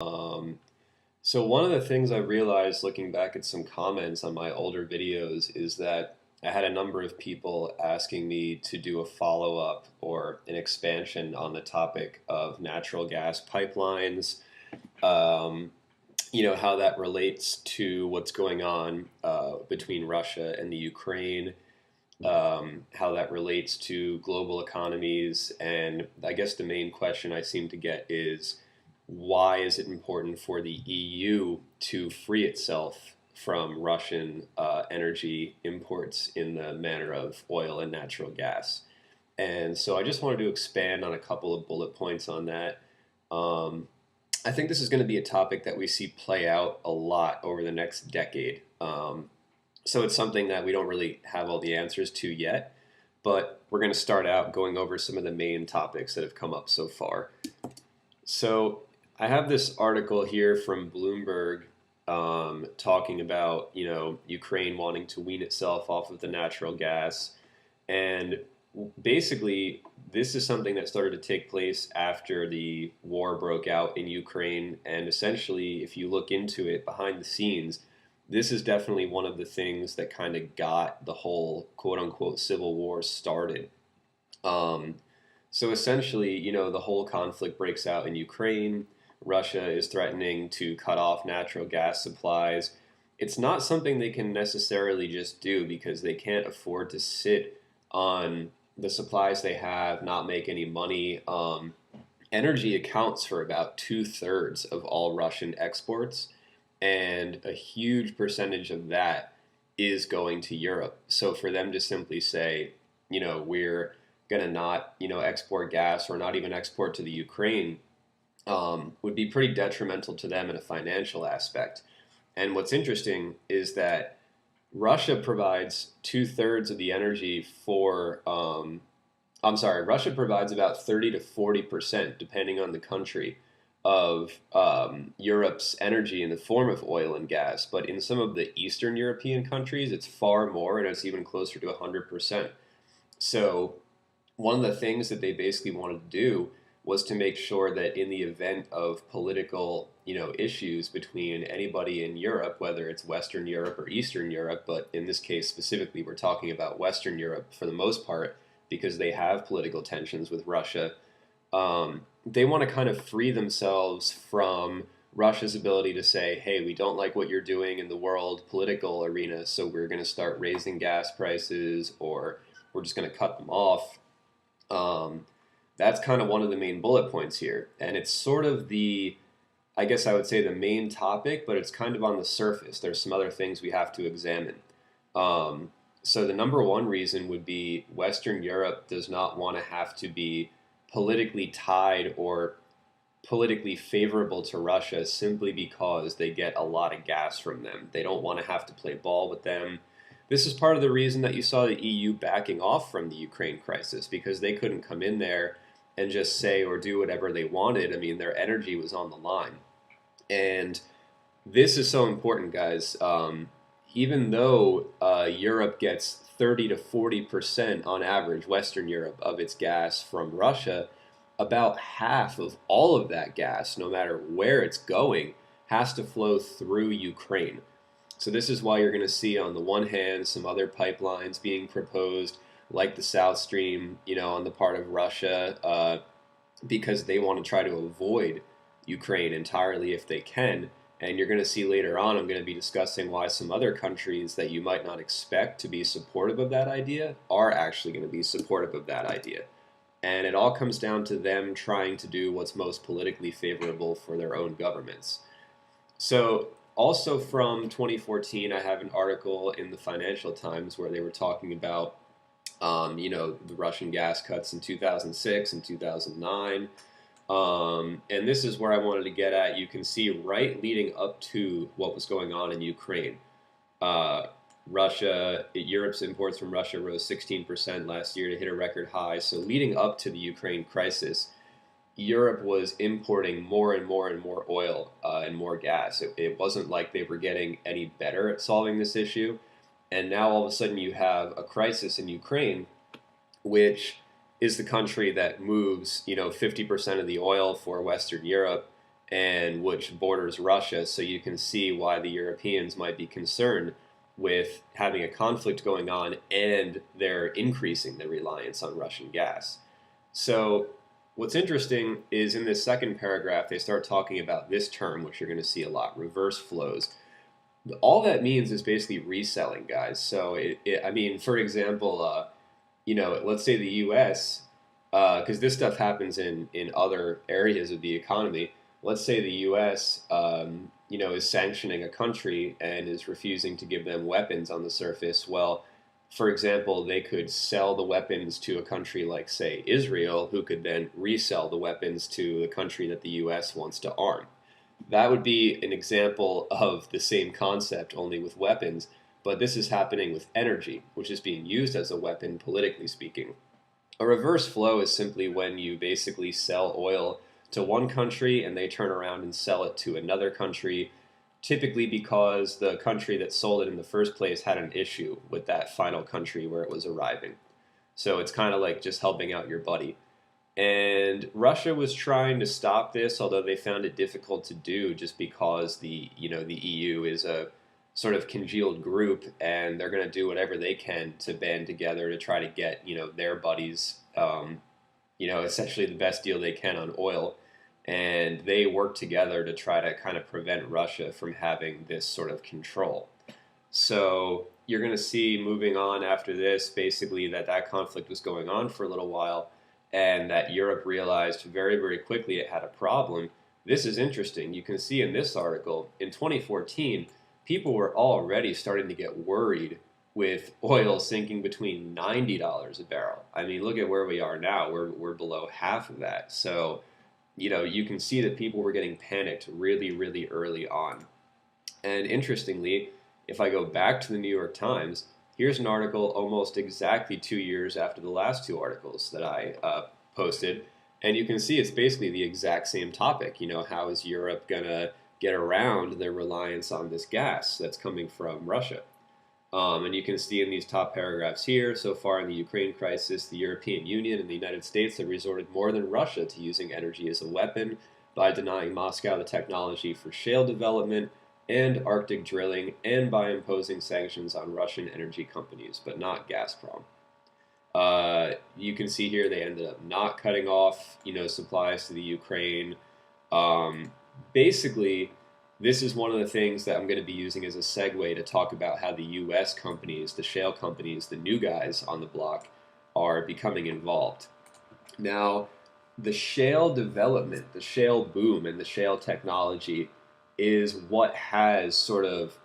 Um, so one of the things I realized looking back at some comments on my older videos is that I had a number of people asking me to do a follow-up or an expansion on the topic of natural gas pipelines, um, how that relates to what's going on between Russia and the Ukraine, how that relates to global economies. And I guess the main question I seem to get is why is it important for the EU to free itself from Russian energy imports in the manner of oil and natural gas? And so I just wanted to expand on a couple of bullet points on that. Um, I think this is going to be a topic that we see play out a lot over the next decade. So it's something that we don't really have all the answers to yet, but we're going to start out going over some of the main topics that have come up so far. So I have this article here from Bloomberg talking about, Ukraine wanting to wean itself off of the natural gas. And basically, this is something that started to take place after the war broke out in Ukraine. And essentially, if you look into it behind the scenes, this is definitely one of the things that kind of got the whole quote unquote civil war started. Um, so essentially, the whole conflict breaks out in Ukraine. Russia is threatening to cut off natural gas supplies. It's not something they can necessarily just do because they can't afford to sit on the supplies they have, not make any money. Energy accounts for about two-thirds of all Russian exports, and a huge percentage of that is going to Europe. So for them to simply say, we're going to not, export gas or not even export to the Ukraine would be pretty detrimental to them in a financial aspect. And what's interesting is that Russia provides two-thirds of the energy for, I'm sorry, Russia provides about 30 to 40%, depending on the country, of Europe's energy in the form of oil and gas. But in some of the Eastern European countries, it's far more, and it's even closer to 100%. So one of the things that they basically wanted to do was to make sure that in the event of political, issues between anybody in Europe, whether it's Western Europe or Eastern Europe, but in this case specifically, we're talking about Western Europe for the most part because they have political tensions with Russia. They want to kind of free themselves from Russia's ability to say, hey, we don't like what you're doing in the world political arena, so we're going to start raising gas prices or we're just going to cut them off. That's kind of one of the main bullet points here. And it's sort of I guess I would say the main topic, but it's kind of on the surface. There's some other things we have to examine. So the number one reason would be Western Europe does not want to have to be politically tied or politically favorable to Russia simply because they get a lot of gas from them. They don't want to have to play ball with them. This is part of the reason that you saw the EU backing off from the Ukraine crisis because they couldn't come in there and just say or do whatever they wanted. I mean, their energy was on the line. And this is so important, guys. Even though Europe gets 30 to 40% on average, Western Europe, of its gas from Russia, about half of all of that gas, no matter where it's going, has to flow through Ukraine. So this is why you're going to see on the one hand some other pipelines being proposed, like the South Stream, on the part of Russia, because they want to try to avoid Ukraine entirely if they can. And you're going to see later on, I'm going to be discussing why some other countries that you might not expect to be supportive of that idea are actually going to be supportive of that idea. And it all comes down to them trying to do what's most politically favorable for their own governments. So also from 2014, I have an article in the Financial Times where they were talking about, the Russian gas cuts in 2006 and 2009. And this is where I wanted to get at. You can see right leading up to what was going on in Ukraine. Europe's imports from Russia rose 16% last year to hit a record high. So leading up to the Ukraine crisis, Europe was importing more and more and more oil and more gas. It wasn't like they were getting any better at solving this issue. And now all of a sudden you have a crisis in Ukraine, which is the country that moves, 50% of the oil for Western Europe and which borders Russia. So you can see why the Europeans might be concerned with having a conflict going on and they're increasing their reliance on Russian gas. So what's interesting is in this second paragraph, they start talking about this term, which you're going to see a lot, reverse flows. All that means is basically reselling, guys. So I mean, for example, let's say the U.S. Because this stuff happens in other areas of the economy. Let's say the U.S. Is sanctioning a country and is refusing to give them weapons on the surface. Well, for example, they could sell the weapons to a country like, say, Israel, who could then resell the weapons to the country that the U.S. wants to arm. That would be an example of the same concept, only with weapons, but this is happening with energy, which is being used as a weapon, politically speaking. A reverse flow is simply when you basically sell oil to one country and they turn around and sell it to another country, typically because the country that sold it in the first place had an issue with that final country where it was arriving. So it's kind of like just helping out your buddy. And Russia was trying to stop this, although they found it difficult to do just because the EU is a sort of congealed group and they're going to do whatever they can to band together to try to get, their buddies, essentially the best deal they can on oil. And they work together to try to kind of prevent Russia from having this sort of control. So you're going to see moving on after this, basically that conflict was going on for a little while and that Europe realized very, very quickly it had a problem. This is interesting. You can see in this article, in 2014, people were already starting to get worried with oil sinking between $90 a barrel. I mean, look at where we are now. We're below half of that. So, you can see that people were getting panicked really, really early on. And interestingly, if I go back to the New York Times, here's an article almost exactly 2 years after the last two articles that I posted. And you can see it's basically the exact same topic. How is Europe going to get around their reliance on this gas that's coming from Russia? And you can see in these top paragraphs here, so far in the Ukraine crisis, the European Union and the United States have resorted more than Russia to using energy as a weapon by denying Moscow the technology for shale development and Arctic drilling, and by imposing sanctions on Russian energy companies, but not Gazprom. You can see here they ended up not cutting off, supplies to the Ukraine. Basically, this is one of the things that I'm going to be using as a segue to talk about how the U.S. companies, the shale companies, the new guys on the block, are becoming involved. Now, the shale development, the shale boom, and the shale technology is what has sort of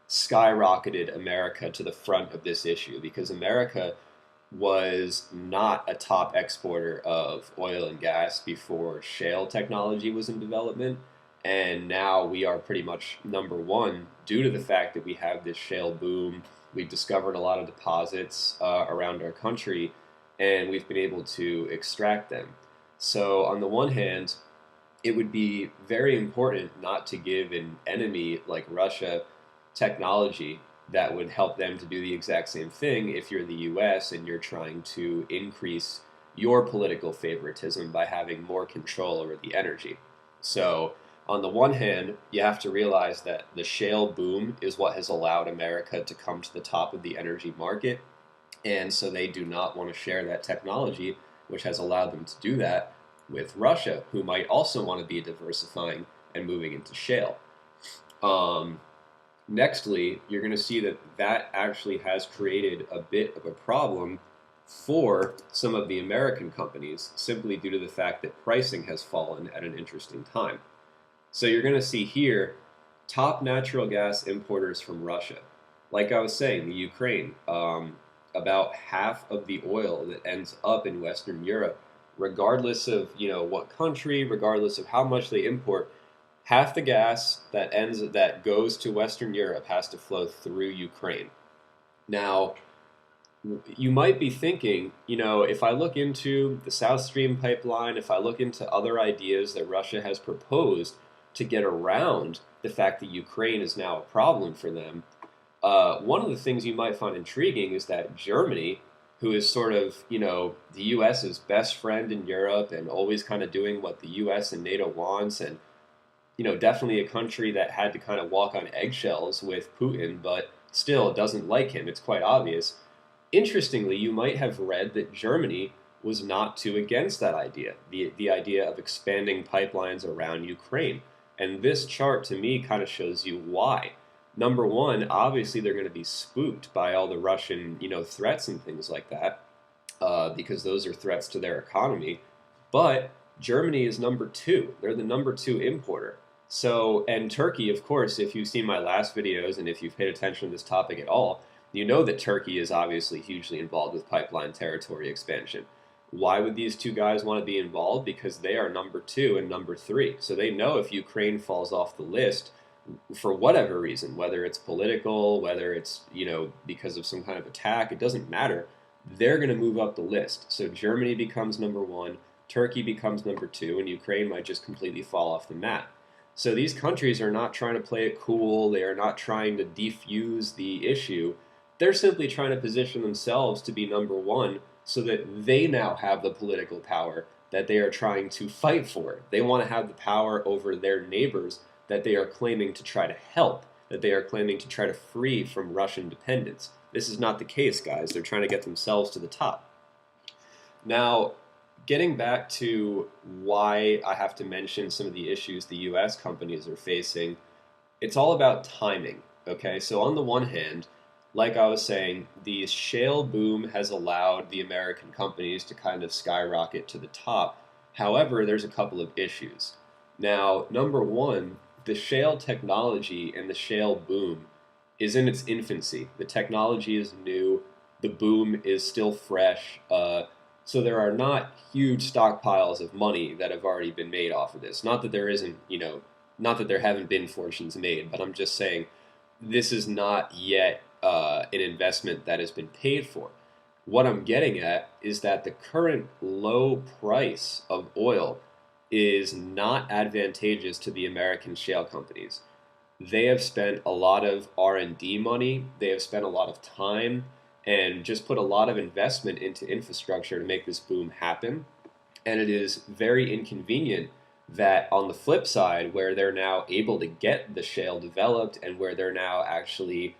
skyrocketed America to the front of this issue, because America was not a top exporter of oil and gas before shale technology was in development. And now we are pretty much number one due to the fact that we have this shale boom. We've discovered a lot of deposits around our country, and we've been able to extract them. So on the one hand, it would be very important not to give an enemy like Russia technology that would help them to do the exact same thing if you're the US and you're trying to increase your political favoritism by having more control over the energy. So, on the one hand, you have to realize that the shale boom is what has allowed America to come to the top of the energy market, and so they do not want to share that technology, which has allowed them to do that with Russia, who might also want to be diversifying and moving into shale. Nextly, you're going to see that actually has created a bit of a problem for some of the American companies, simply due to the fact that pricing has fallen at an interesting time. So you're going to see here top natural gas importers from Russia. Like I was saying, the Ukraine, about half of the oil that ends up in Western Europe, regardless of what country, regardless of how much they import, half the gas that goes to Western Europe has to flow through Ukraine. Now, you might be thinking, if I look into the South Stream pipeline, if I look into other ideas that Russia has proposed to get around the fact that Ukraine is now a problem for them, one of the things you might find intriguing is that Germany, who is sort of, the U.S.'s best friend in Europe and always kind of doing what the U.S. and NATO wants, and definitely a country that had to kind of walk on eggshells with Putin, but still doesn't like him. It's quite obvious. Interestingly, you might have read that Germany was not too against that idea, the idea of expanding pipelines around Ukraine. And this chart to me kind of shows you why. Number one, obviously they're going to be spooked by all the Russian, threats and things like that, because those are threats to their economy. But Germany is number two. They're the number two importer. So, and Turkey, of course, if you've seen my last videos and if you've paid attention to this topic at all, you know that Turkey is obviously hugely involved with pipeline territory expansion. Why would these two guys want to be involved? Because they are number two and number three. So they know if Ukraine falls off the list for whatever reason, whether it's political, whether it's, because of some kind of attack, it doesn't matter. They're going to move up the list. So Germany becomes number one, Turkey becomes number two, and Ukraine might just completely fall off the map. So these countries are not trying to play it cool. They are not trying to defuse the issue. They're simply trying to position themselves to be number one so that they now have the political power that they are trying to fight for. They want to have the power over their neighbors that they are claiming to try to help, that they are claiming to try to free from Russian dependence. This is not the case, guys. They're trying to get themselves to the top. Now, getting back to why I have to mention some of the issues the US companies are facing, it's all about timing, okay? So on the one hand, like I was saying, the shale boom has allowed the American companies to kind of skyrocket to the top. However, there's a couple of issues. Now, number one, the shale technology and the shale boom is in its infancy. The technology is new, the boom is still fresh, so there are not huge stockpiles of money that have already been made off of this. Not that there isn't, not that there haven't been fortunes made, but I'm just saying this is not yet an investment that has been paid for. What I'm getting at is that the current low price of oil is not advantageous to the American shale companies. They have spent a lot of R&D money, they have spent a lot of time, and just put a lot of investment into infrastructure to make this boom happen. And it is very inconvenient that on the flip side, where they're now able to get the shale developed and where they're now actually,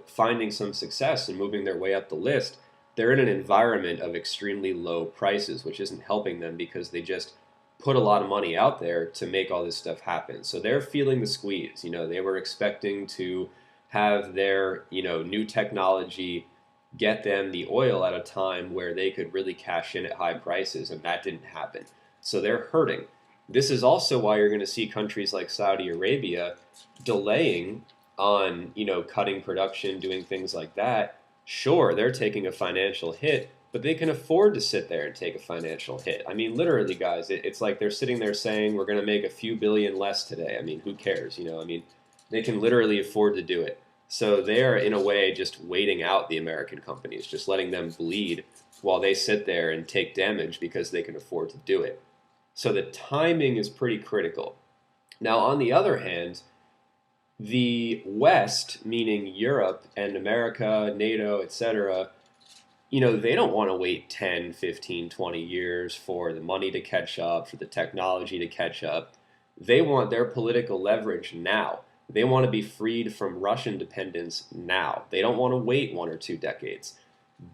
finding some success and moving their way up the list, they're in an environment of extremely low prices, which isn't helping them because they just put a lot of money out there to make all this stuff happen. So they're feeling the squeeze. They were expecting to have their, new technology get them the oil at a time where they could really cash in at high prices, and that didn't happen. So they're hurting. This is also why you're going to see countries like Saudi Arabia delaying on, cutting production, doing things like that. Sure, they're taking a financial hit, but they can afford to sit there and take a financial hit. I mean, literally, guys, it's like they're sitting there saying, we're going to make a few billion less today. I mean, who cares? They can literally afford to do it. So they're, in a way, just waiting out the American companies, just letting them bleed while they sit there and take damage because they can afford to do it. So the timing is pretty critical. Now, on the other hand, the West, meaning Europe and America, NATO, etc., they don't want to wait 10, 15, 20 years for the money to catch up, for the technology to catch up. They want their political leverage now. They want to be freed from Russian dependence now. They don't want to wait 1 or 2 decades.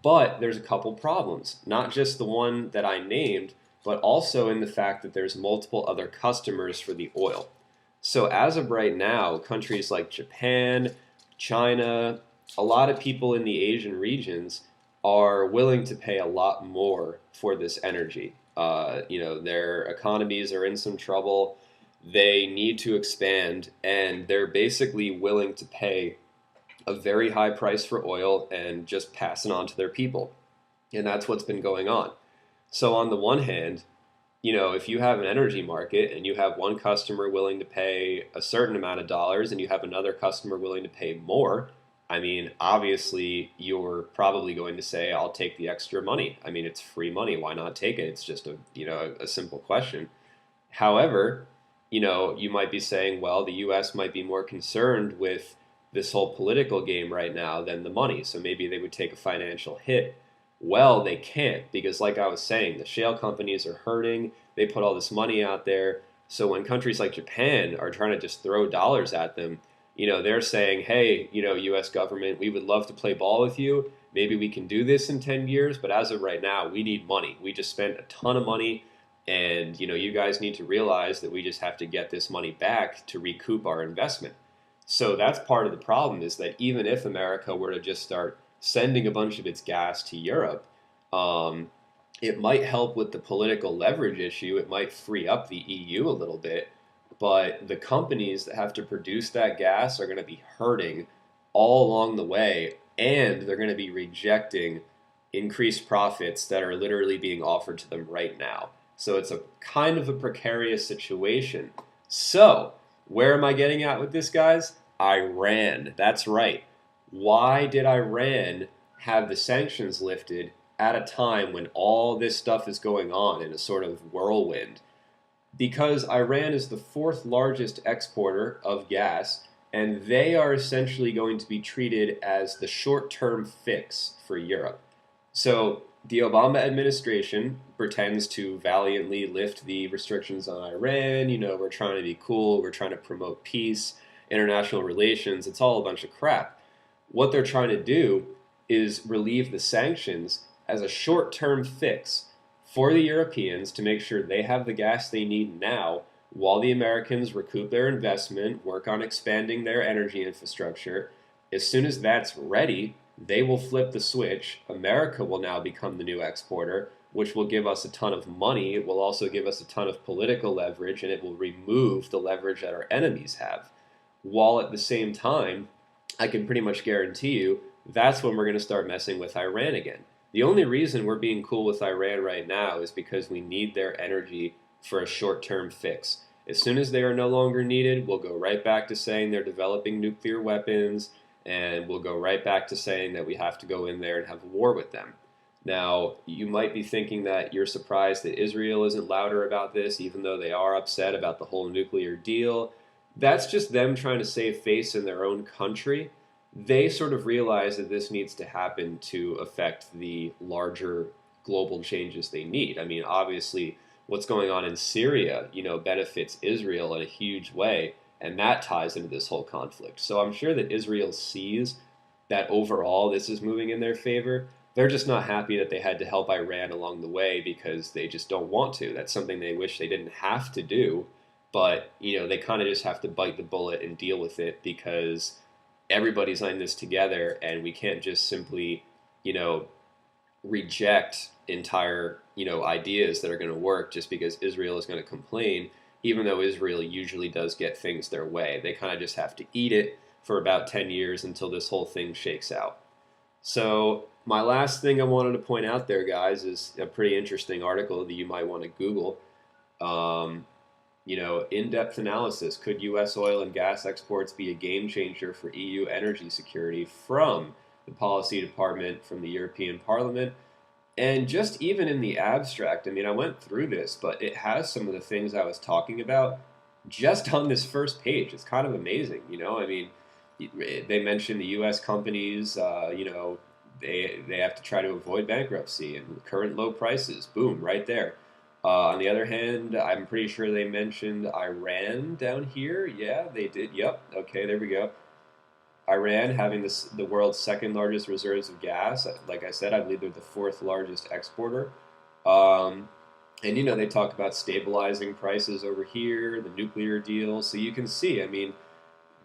But there's a couple problems, not just the one that I named, but also in the fact that there's multiple other customers for the oil. So as of right now, countries like Japan, China, a lot of people in the Asian regions are willing to pay a lot more for this energy. Their economies are in some trouble. They need to expand, and they're basically willing to pay a very high price for oil and just pass it on to their people. And that's what's been going on. So on the one hand, if you have an energy market and you have one customer willing to pay a certain amount of dollars and you have another customer willing to pay more, I mean, obviously you're probably going to say, I'll take the extra money. I mean, it's free money. Why not take it? It's just a simple question. However, you might be saying, well, the U.S. might be more concerned with this whole political game right now than the money. So maybe they would take a financial hit. Well, they can't because, like I was saying, the shale companies are hurting. They put all this money out there. So when countries like Japan are trying to just throw dollars at them, they're saying, hey, US government, we would love to play ball with you. Maybe we can do this in 10 years, but as of right now, we need money. We just spent a ton of money, and you guys need to realize that we just have to get this money back to recoup our investment. So that's part of the problem, is that even if America were to just start sending a bunch of its gas to Europe, um, it might help with the political leverage issue. It might free up the EU a little bit, but the companies that have to produce that gas are going to be hurting all along the way, and they're going to be rejecting increased profits that are literally being offered to them right now. So it's a kind of a precarious situation. So, where am I getting at with this, guys? Iran. That's right. Why did Iran have the sanctions lifted at a time when all this stuff is going on in a sort of whirlwind? Because Iran is the fourth largest exporter of gas, and they are essentially going to be treated as the short term fix for Europe. So the Obama administration pretends to valiantly lift the restrictions on Iran. We're trying to be cool, we're trying to promote peace, international relations. It's all a bunch of crap. What they're trying to do is relieve the sanctions as a short term fix for the Europeans to make sure they have the gas they need now, while the Americans recoup their investment, work on expanding their energy infrastructure. As soon as that's ready, they will flip the switch. America will now become the new exporter, which will give us a ton of money. It will also give us a ton of political leverage, and it will remove the leverage that our enemies have. While at the same time, I can pretty much guarantee you that's when we're going to start messing with Iran again. The only reason we're being cool with Iran right now is because we need their energy for a short-term fix. As soon as they are no longer needed, we'll go right back to saying they're developing nuclear weapons, and we'll go right back to saying that we have to go in there and have a war with them. Now, you might be thinking that you're surprised that Israel isn't louder about this, even though they are upset about the whole nuclear deal. That's just them trying to save face in their own country. They sort of realize that this needs to happen to affect the larger global changes they need. I mean, obviously, what's going on in Syria, benefits Israel in a huge way, and that ties into this whole conflict. So I'm sure that Israel sees that overall this is moving in their favor. They're just not happy that they had to help Iran along the way because they just don't want to. That's something they wish they didn't have to do, but they kind of just have to bite the bullet and deal with it because everybody's in this together, and we can't just simply, reject entire, ideas that are going to work just because Israel is going to complain, even though Israel usually does get things their way. They kind of just have to eat it for about 10 years until this whole thing shakes out. So my last thing I wanted to point out there, guys, is a pretty interesting article that you might want to Google. Um, in-depth analysis. Could U.S. oil and gas exports be a game changer for EU energy security, from the Policy Department from the European Parliament? And just even in the abstract, I mean, I went through this, but it has some of the things I was talking about just on this first page. It's kind of amazing, I mean, they mentioned the U.S. companies, they have to try to avoid bankruptcy and current low prices. Boom, right there. On the other hand, I'm pretty sure they mentioned Iran down here. Yeah, they did. Yep. Okay, there we go. Iran having the world's second largest reserves of gas. Like I said, I believe they're the fourth largest exporter. Um, and they talk about stabilizing prices over here, the nuclear deal. So you can see, I mean,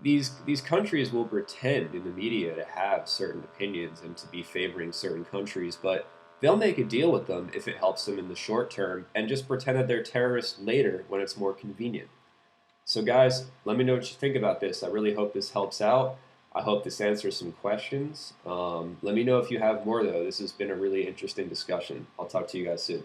these countries will pretend in the media to have certain opinions and to be favoring certain countries, but they'll make a deal with them if it helps them in the short term and just pretend that they're terrorists later when it's more convenient. So, guys, let me know what you think about this. I really hope this helps out. I hope this answers some questions. Let me know if you have more, though. This has been a really interesting discussion. I'll talk to you guys soon.